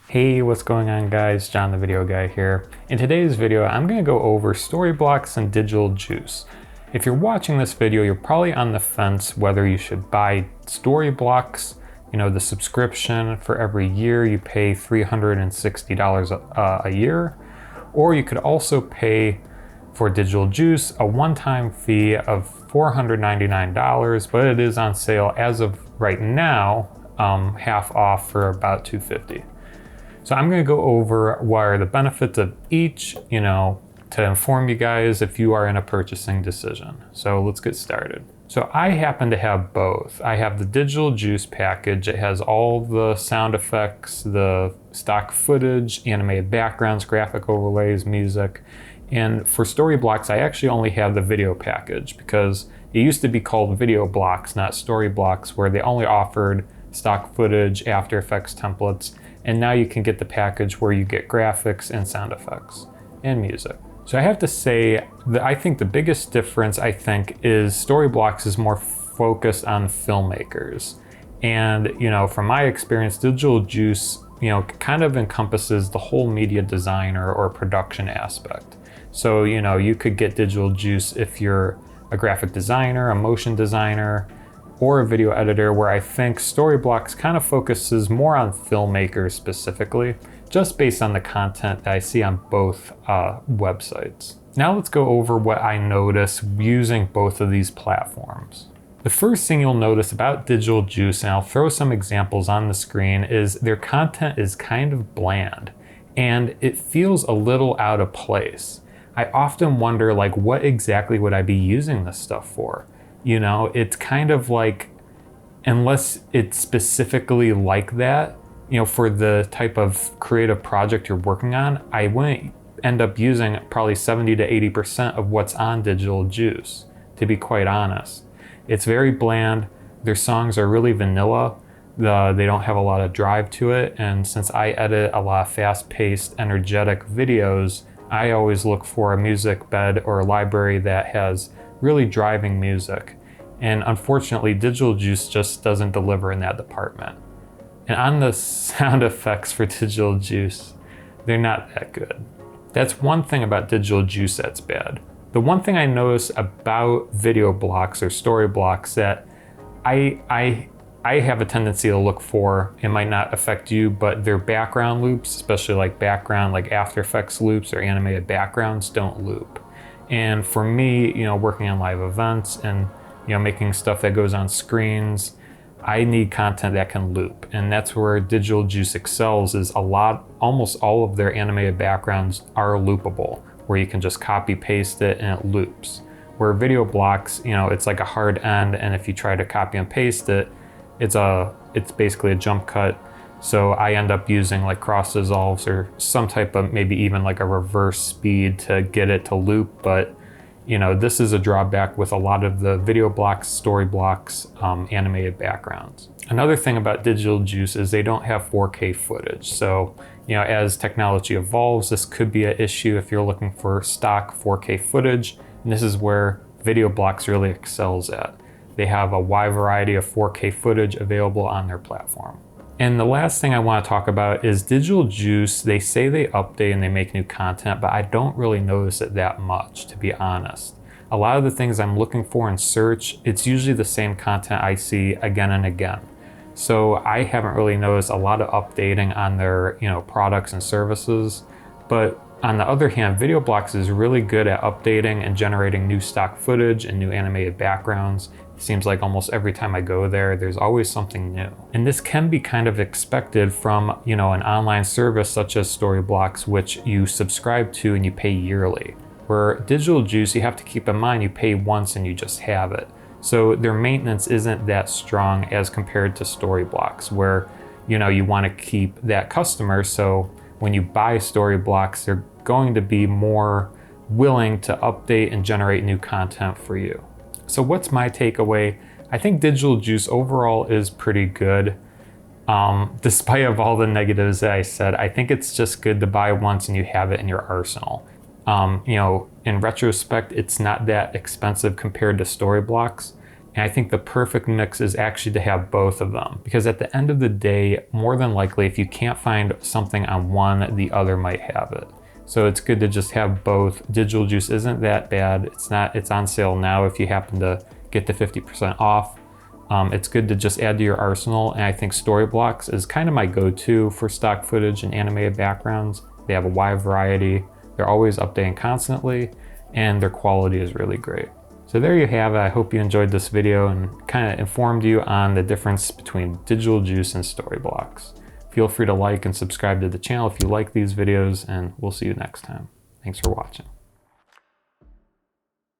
Hey, what's going on guys? John the Video Guy here. In today's video, I'm going to go over Storyblocks and Digital Juice. If you're watching this video, you're probably on the fence whether you should buy Storyblocks, the subscription for every year you pay $360 a year, or you could also pay for Digital Juice a one-time fee of $499, but it is on sale as of right now, half off for about $250. So I'm going to go over what are the benefits of each, to inform you guys if you are in a purchasing decision. So let's get started. So I happen to have both. I have the Digital Juice package. It has all the sound effects, the stock footage, animated backgrounds, graphic overlays, music. And for Storyblocks, I actually only have the video package because it used to be called Video Blocks, not Storyblocks, where they only offered stock footage, After Effects templates. And now you can get the package where you get graphics and sound effects and music. So I have to say that I think the biggest difference is Storyblocks is more focused on filmmakers. And, from my experience, Digital Juice, kind of encompasses the whole media designer or production aspect. So, you could get Digital Juice if you're a graphic designer, a motion designer, or a video editor, where I think Storyblocks kind of focuses more on filmmakers specifically, just based on the content that I see on both websites. Now let's go over what I notice using both of these platforms. The first thing you'll notice about Digital Juice, and I'll throw some examples on the screen, is their content is kind of bland and it feels a little out of place. I often wonder, what exactly would I be using this stuff for? It's kind of like, unless it's specifically like that, for the type of creative project you're working on, I wouldn't end up using probably 70 to 80% of what's on Digital Juice, to be quite honest. It's very bland. Their songs are really vanilla. They don't have a lot of drive to it. And since I edit a lot of fast-paced, energetic videos, I always look for a music bed or a library that has really driving music. And unfortunately, Digital Juice just doesn't deliver in that department. And on the sound effects for Digital Juice, they're not that good. That's one thing about Digital Juice that's bad. The one thing I notice about video blocks or Storyblocks that I have a tendency to look for, it might not affect you, but their background loops, especially like After Effects loops or animated backgrounds, don't loop. And for me, working on live events and, making stuff that goes on screens, I need content that can loop. And that's where Digital Juice excels, is almost all of their animated backgrounds are loopable, where you can just copy paste it and it loops. Where video blocks, it's like a hard end, and if you try to copy and paste it, it's basically a jump cut. So I end up using cross dissolves or some type of, maybe even a reverse speed to get it to loop. But this is a drawback with a lot of the video blocks, Storyblocks, animated backgrounds. Another thing about Digital Juice is they don't have 4K footage. So, as technology evolves, this could be an issue if you're looking for stock 4K footage. And this is where Video Blocks really excels at. They have a wide variety of 4K footage available on their platform. And the last thing I want to talk about is Digital Juice. They say they update and they make new content, but I don't really notice it that much, to be honest. A lot of the things I'm looking for in search, it's usually the same content I see again and again. So I haven't really noticed a lot of updating on their, products and services. But on the other hand, Video Blocks is really good at updating and generating new stock footage and new animated backgrounds. It seems like almost every time I go there, there's always something new. And this can be kind of expected from, an online service such as Storyblocks, which you subscribe to and you pay yearly. Where Digital Juice, you have to keep in mind, you pay once and you just have it. So their maintenance isn't that strong as compared to Storyblocks, where, you want to keep that customer. So when you buy Storyblocks, they're going to be more willing to update and generate new content for you. So what's my takeaway? I think Digital Juice overall is pretty good. Despite of all the negatives that I said, I think it's just good to buy once and you have it in your arsenal. In retrospect, it's not that expensive compared to Storyblocks. And I think the perfect mix is actually to have both of them, because at the end of the day, more than likely, if you can't find something on one, the other might have it. So it's good to just have both. Digital Juice isn't that bad. It's on sale now if you happen to get the 50% off. It's good to just add to your arsenal, and I think Storyblocks is kind of my go-to for stock footage and animated backgrounds. They have a wide variety. They're always updating constantly, and their quality is really great. So there you have it. I hope you enjoyed this video and kind of informed you on the difference between Digital Juice and Storyblocks. Feel free to like and subscribe to the channel if you like these videos, and we'll see you next time. Thanks for watching.